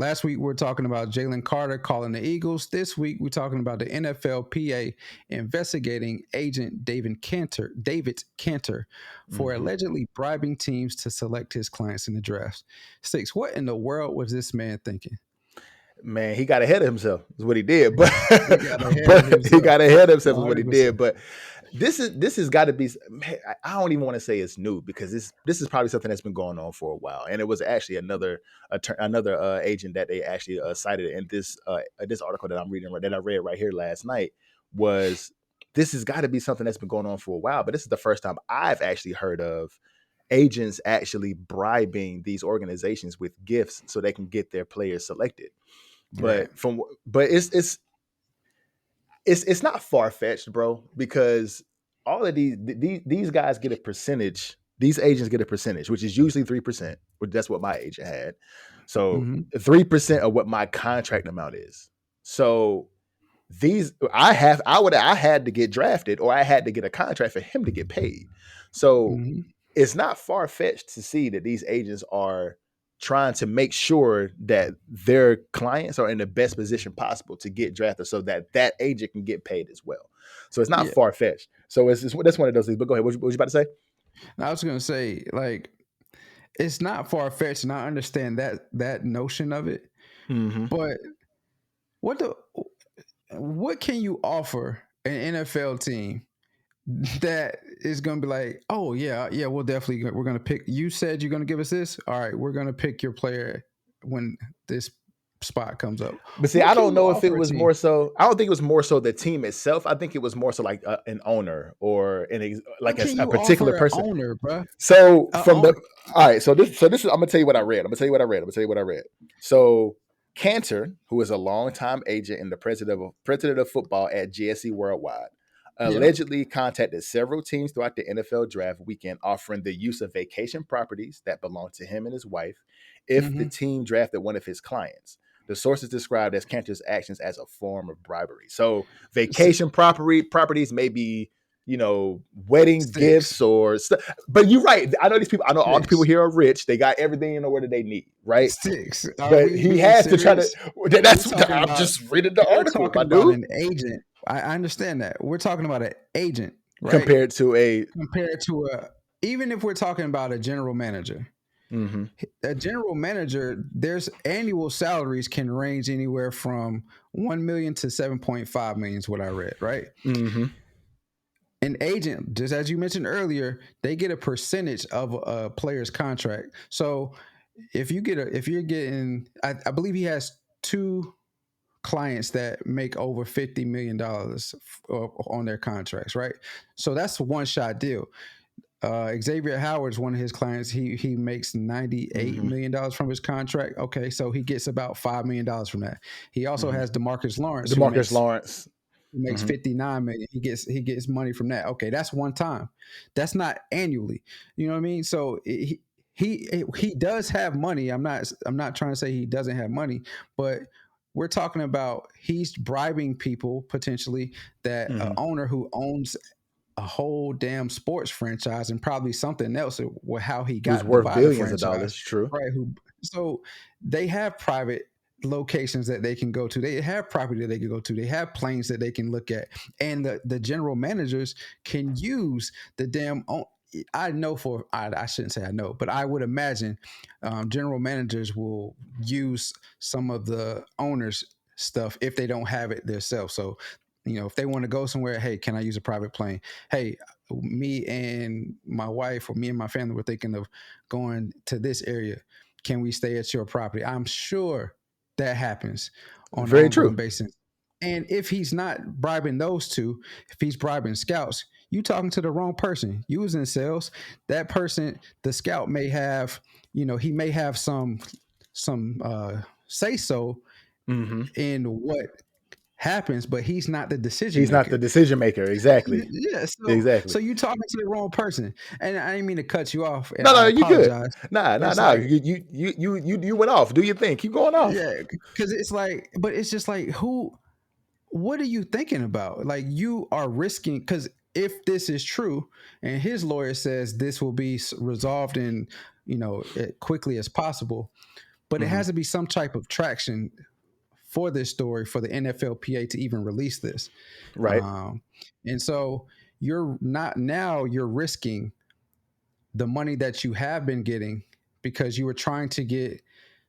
Last week we were talking about Jalen Carter calling the Eagles. This week we're talking about the NFLPA investigating agent David Canter for allegedly bribing teams to select his clients in the drafts. Six, what in the world was this man thinking? Man, he got ahead of himself is what he did, but He got ahead of but he himself. got ahead of himself is what he 100%. did. But this has got to be. Man, I don't even want to say it's new because this is probably something that's been going on for a while, and it was actually another agent that they actually cited in this article that I'm reading that I read right here last night. This has got to be something that's been going on for a while, but this is the first time I've actually heard of agents actually bribing these organizations with gifts so they can get their players selected. But it's not far-fetched, bro, because all of these guys get a percentage. These agents get a percentage, which is usually 3%, which that's what my agent had. So 3% of what my contract amount is. So I had to get drafted or I had to get a contract for him to get paid. So it's not far-fetched to see that these agents are trying to make sure that their clients are in the best position possible to get drafted so that agent can get paid as well. So it's not far-fetched. So that's one of those things. But go ahead. What was you about to say? I was going to say, like, it's not far-fetched, and I understand that notion of it. But what can you offer an NFL team that is going to be like, oh yeah, we're going to pick. You said you're going to give us this. All right, we're going to pick your player when this spot comes up. But see, I don't know if it was more so. I don't think it was more so the team itself. I think it was more so like an owner or a particular person. Owner, bro. So all right. So this is. I'm gonna tell you what I read. So Canter, who is a longtime agent and the president of football at GSE Worldwide, allegedly contacted several teams throughout the NFL draft weekend, offering the use of vacation properties that belong to him and his wife if the team drafted one of his clients. The sources described as Cantor's actions as a form of bribery. So vacation properties may be, wedding gifts or stuff. But you're right. I know these people. I know all the people here are rich. They got everything in the order they need, right? But he has to try to. I'm just reading the article, my dude. An agent. I understand that. We're talking about an agent, right? Compared to even if we're talking about a general manager. A general manager, there's annual salaries can range anywhere from 1 million to 7.5 million is what I read, right? An agent, just as you mentioned earlier, they get a percentage of a player's contract. So if you're getting, I believe he has 2 clients that make over $50 million on their contracts, right? So that's a one-shot deal. Xavier Howard's one of his clients. He makes $98 million from his contract. Okay, so he gets about $5 million from that. He also has DeMarcus Lawrence. Who makes $59 million. He gets money from that. Okay, that's one time. That's not annually. You know what I mean? So he does have money. I'm not trying to say he doesn't have money, but we're talking about he's bribing people potentially that an owner who owns a whole damn sports franchise and probably something else with how he got worth billions of dollars. True. Right. So they have private locations that they can go to. They have property that they can go to. They have planes that they can look at. And the general managers can use the damn I shouldn't say I know, but I would imagine general managers will use some of the owners' stuff if they don't have it themselves. So if they want to go somewhere, hey, can I use a private plane? Hey, me and my wife or me and my family were thinking of going to this area. Can we stay at your property? I'm sure that happens on an ongoing basis. And if he's not bribing those two, if he's bribing scouts, you talking to the wrong person. You was in sales. That person, the scout may have, he may have some say so in what happens, but he's not the decision maker. He's not the decision maker. Exactly. Yes. Exactly. So you talking to the wrong person. And I didn't mean to cut you off. No, you good. Nah. You went off. Do your thing. Keep going off. Yeah. Because it's like, but it's just like, what are you thinking about? Like, you are risking, because if this is true and his lawyer says this will be resolved in, quickly as possible, But it has to be some type of traction for this story for the NFLPA to even release this. Right. And so you're risking the money that you have been getting because you were trying to get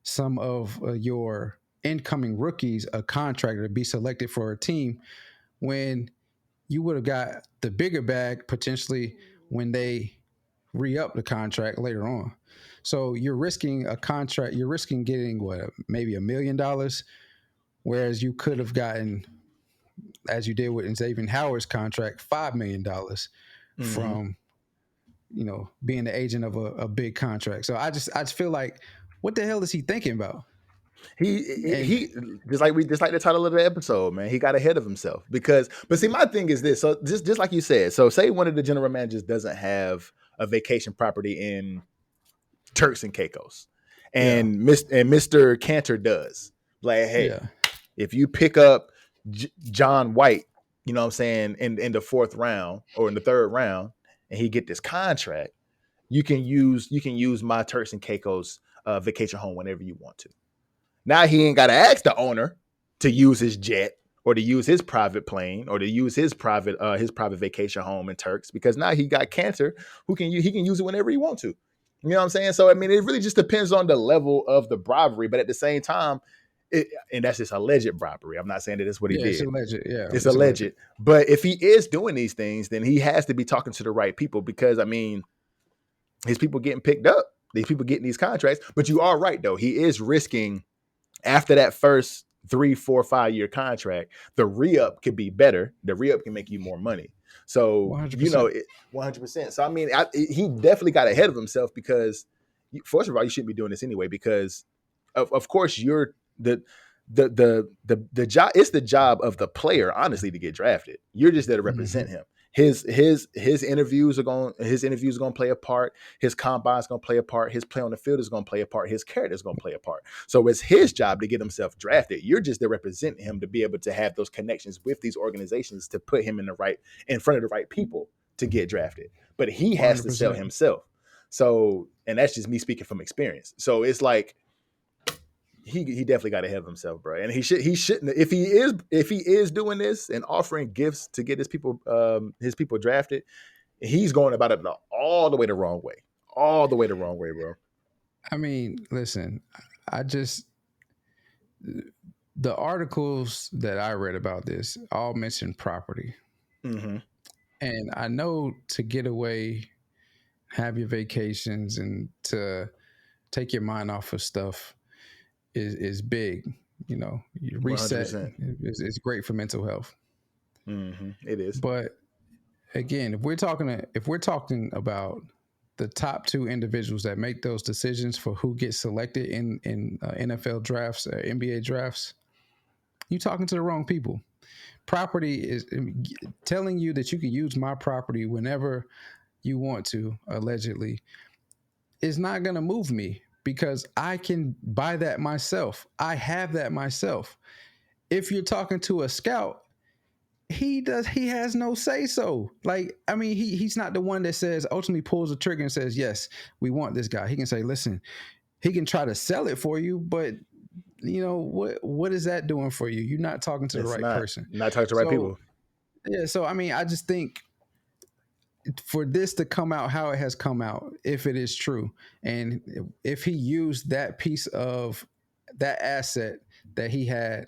some of your incoming rookies a contract to be selected for a team when you would have got the bigger bag potentially when they re-up the contract later on. So you're risking a contract, you're risking getting maybe $1 million, whereas you could have gotten, as you did with Xavier Howard's contract, $5 million from being the agent of a big contract. So I just feel like, what the hell is he thinking about? He just like the title of the episode, man. He got ahead of himself but see, my thing is this. So just like you said, so say one of the general managers doesn't have a vacation property in Turks and Caicos, and Mr. Canter does. Like, hey, if you pick up John White, you know what I'm saying, in the 4th round or in the 3rd round, and he get this contract, you can use my Turks and Caicos vacation home whenever you want to. Now he ain't got to ask the owner to use his jet or to use his private plane or to use his private vacation home in Turks, because now he got Canter who he can use it whenever he wants to. You know what I'm saying? So I mean, it really just depends on the level of the bribery, but at the same time, and that's just alleged bribery. I'm not saying that it's what he did. It's alleged. Yeah, it's alleged. But if he is doing these things, then he has to be talking to the right people, because I mean, his people getting picked up, these people getting these contracts. But you are right though; he is risking, after that first 3, 4, 5 year contract, the re-up could be better. The re-up can make you more money. So 100%. 100%. So I mean, he definitely got ahead of himself, because first of all, you shouldn't be doing this anyway, because of course you're the job. It's the job of the player, honestly, to get drafted. You're just there to represent him. His interviews are going to play a part. His combine is going to play a part. His play on the field is going to play a part. His character is going to play a part. So it's his job to get himself drafted. You're just there representing him to be able to have those connections with these organizations to put him in front of the right people to get drafted. But he has 100%. To sell himself. So, and that's just me speaking from experience. So it's like, he definitely got ahead of himself, bro. And he shouldn't, if he is doing this and offering gifts to get his people drafted, he's going about it all the way the wrong way. All the way the wrong way, bro. I mean, listen, the articles that I read about this all mention property. And I know to get away, have your vacations, and to take your mind off of stuff is big. You reset. It's great for mental health. It is. But again, if we're talking about the top 2 individuals that make those decisions for who gets selected in NFL drafts, NBA drafts, you're talking to the wrong people. Property is telling you that you can use my property whenever you want to, allegedly, is not going to move me, because I can buy that myself. I have that myself. If you're talking to a scout, he has no say so. Like, I mean, he's not the one that says, ultimately pulls the trigger and says, yes, we want this guy. He can say, listen, he can try to sell it for you, but what is that doing for you? You're not talking to the right person. Not talking to the right people. Yeah. So, I mean, I just think for this to come out how it has come out, if it is true, and if he used that piece of that asset that he had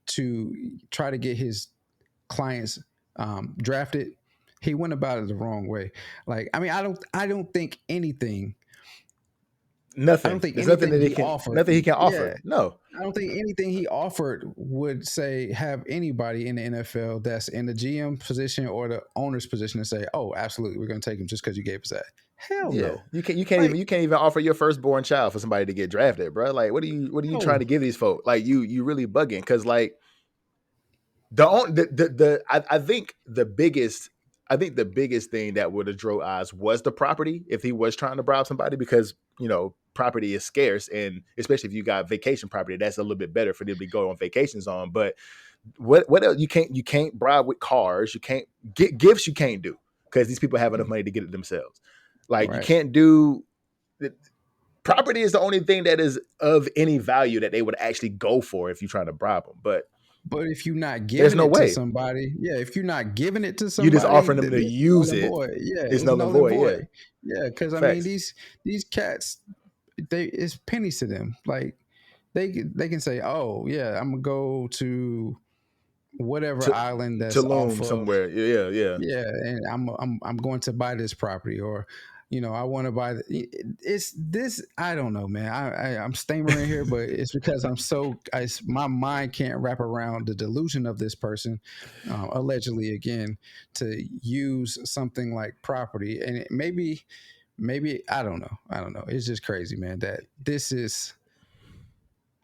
to try to get his clients drafted, he went about it the wrong way. Like, I mean, I don't think anything. Nothing. I don't think There's anything nothing that he offered. Nothing he can offer. Yeah. No. I don't think anything he offered would have anybody in the NFL that's in the GM position or the owner's position to say, "Oh, absolutely, we're going to take him just because you gave us that." Hell no. You can't even offer your firstborn child for somebody to get drafted, bro. Like, what are you trying to give these folks? Like, you really bugging, because like I think the biggest thing that would have drove eyes was the property, if he was trying to bribe somebody, because property is scarce, and especially if you got vacation property, that's a little bit better for them to go on vacations on. But what else? You can't bribe with cars. You can't get gifts. You can't do, because these people have enough money to get it themselves. Like, right. You can't do property is the only thing that is of any value that they would actually go for if you're trying to bribe them. But if you're not there's giving no it to way. somebody, if you're not giving it to You just somebody, offering them to it's use null and it. void. Yeah, It's it's null and null and void. void. Yeah. Yeah, because I mean these cats, it's pennies to them. Like they can say, oh yeah, I'm gonna go to whatever island that's off Tulum of, somewhere. Yeah. and I'm going to buy this property, or I want to buy it's this. I don't know, man. I'm stammering here, but it's because my mind can't wrap around the delusion of this person, allegedly again, to use something like property, and maybe I don't know. It's just crazy, man. That this is.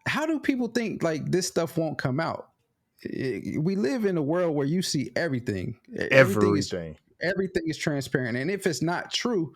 How do people think like this stuff won't come out? We live in a world where you see everything. Everything. Everything is transparent, and if it's not true,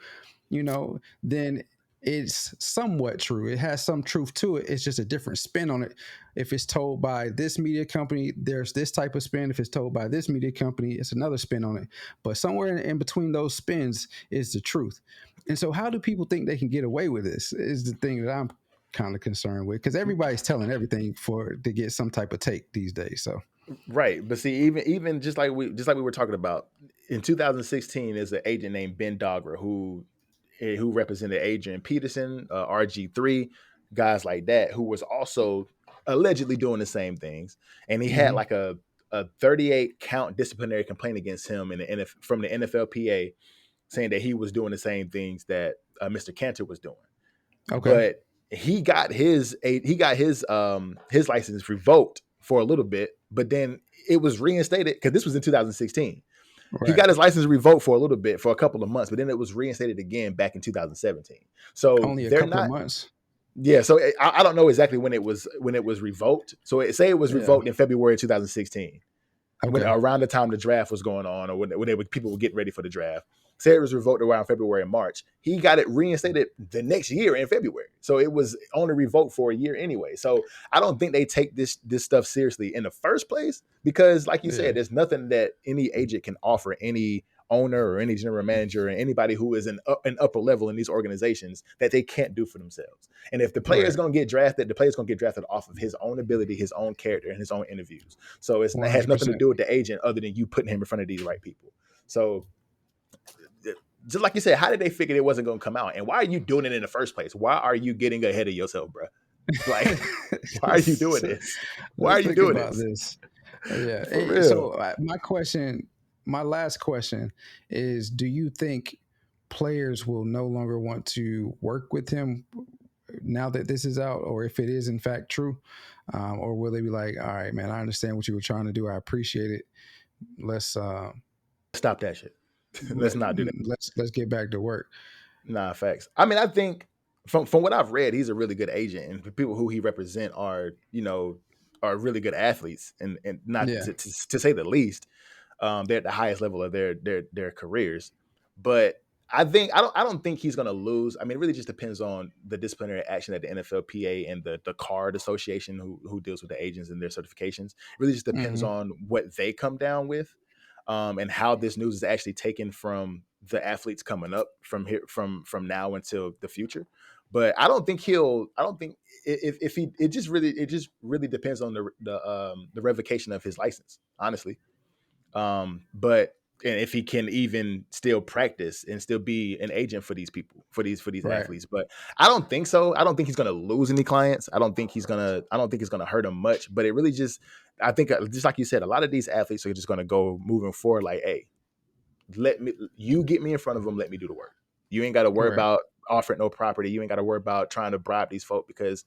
then it's somewhat true. It has some truth to it. It's just a different spin on it. If it's told by this media company, there's this type of spin. If it's told by this media company, it's another spin on it. But somewhere in between those spins is the truth. And so, how do people think they can get away with this? Is the thing that I'm kind of concerned with, because everybody's telling everything to get some type of take these days. So right, but see, even just like we were talking about in 2016, there's an agent named Ben Dogra who represented Adrian Peterson, RG3, guys like that, who was also allegedly doing the same things, and he had like a 38 count disciplinary complaint against him from the NFLPA, saying that he was doing the same things that Mr. Canter was doing. okay. But he got his license revoked for a little bit, but then it was reinstated because this was in 2016. Right. He got his license revoked for a little bit, for a couple of months, but then it was reinstated again back in 2017. So only a couple of months. Yeah, so I don't know exactly when it was revoked. So it was revoked in February 2016, when around the time the draft was going on, or when people were getting ready for the draft. Say it was revoked around February and March. He got it reinstated the next year in February. So it was only revoked for a year anyway. So I don't think they take this stuff seriously in the first place, because like you said, there's nothing that any agent can offer any owner or any general manager or anybody who is an upper level in these organizations that they can't do for themselves. And if the player is going to get drafted, the player is going to get drafted off of his own ability, his own character, and his own interviews. So it has nothing to do with the agent other than you putting him in front of these right people. So just like you said, how did they figure it wasn't going to come out? And why are you doing it in the first place? Why are you getting ahead of yourself, bro? Like, why are you doing this? Why are you doing this? Yeah. Hey, so my last question is, do you think players will no longer want to work with him now that this is out, or if it is in fact true, or will they be like, all right, man, I understand what you were trying to do. I appreciate it. Let's stop that shit. Let's not do that. Let's get back to work. Nah, facts. I mean, I think from what I've read, he's a really good agent, and the people who he represent are really good athletes, and not to say the least. They're at the highest level of their careers. But I don't think he's going to lose. I mean, it really just depends on the disciplinary action that the NFLPA and the card association who deals with the agents and their certifications. It really just depends on what they come down with. And how this news is actually taken from the athletes coming up from now until the future. But I don't think if he, it just really depends on the revocation of his license, honestly. But and if he can even still practice and still be an agent for these people, for these athletes. But I don't think so. I don't think he's going to lose any clients. I don't think it's going to hurt him much, but it really I think just like you said, a lot of these athletes are just going to go moving forward like, hey, you get me in front of them. Let me do the work. You ain't got to worry about offering no property. You ain't got to worry about trying to bribe these folk, because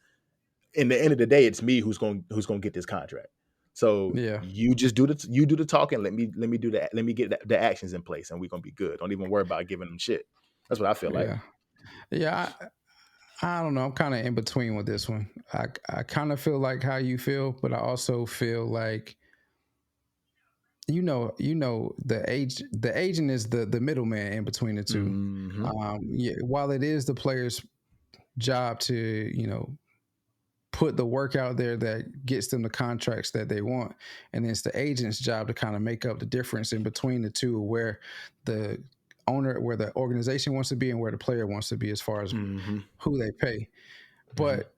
in the end of the day, it's me who's going to get this contract. So you just do the talking. Let me do that. Let me get the actions in place, and we're gonna be good. Don't even worry about giving them shit. That's what I feel like. Yeah. I don't know. I'm kind of in between with this one. I kind of feel like how you feel, but I also feel like the agent is the middleman in between the two. While it is the player's job to put the work out there that gets them the contracts that they want, and it's the agent's job to kind of make up the difference in between the two, where the owner, where the organization wants to be and where the player wants to be as far as who they pay. But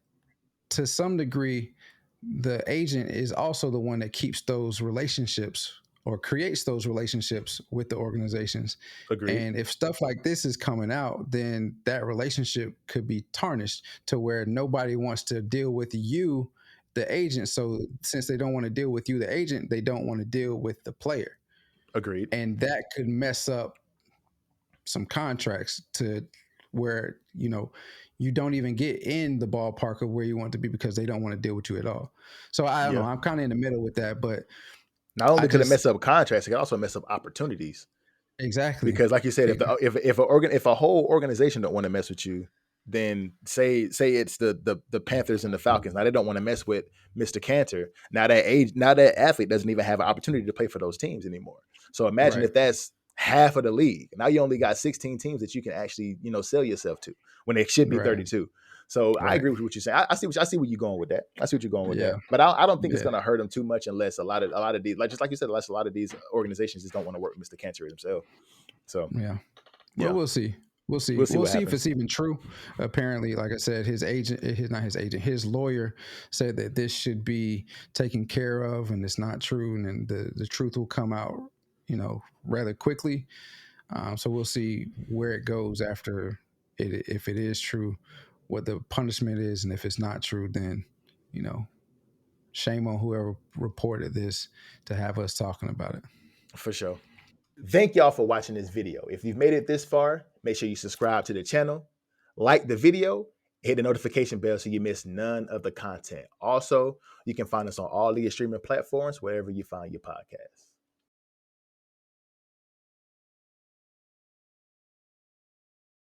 to some degree, the agent is also the one that keeps those relationships or creates those relationships with the organizations. Agreed. And if stuff like this is coming out, then that relationship could be tarnished to where nobody wants to deal with you, the agent. So since they don't want to deal with you, the agent, they don't want to deal with the player. Agreed. And that could mess up some contracts to where, you don't even get in the ballpark of where you want to be because they don't want to deal with you at all. So I don't know. I'm kind of in the middle with that, but not only could it mess up contracts, it can also mess up opportunities. Exactly. Because like you said, if a whole organization don't want to mess with you, then say it's the Panthers and the Falcons. Now they don't want to mess with Mr. Canter. Now that athlete doesn't even have an opportunity to play for those teams anymore. So imagine if that's half of the league. Now you only got 16 teams that you can actually, sell yourself to when it should be 32. So I agree with what you're saying. I see where you're going with that. I see what you're going with that. But I don't think it's going to hurt them too much unless a lot of these, like you said, unless a lot of these organizations just don't want to work with Mr. Canter himself. So well, we'll see. We'll see if it's even true. Apparently, like I said, his lawyer said that this should be taken care of, and it's not true, and then the truth will come out, rather quickly. So we'll see where it goes after it. If it is true, what the punishment is, and if it's not true, then shame on whoever reported this to have us talking about it. For sure. Thank y'all for watching this video. If you've made it this far, make sure you subscribe to the channel, like the video, hit the notification bell so you miss none of the content. Also, you can find us on all the streaming platforms, wherever you find your podcasts.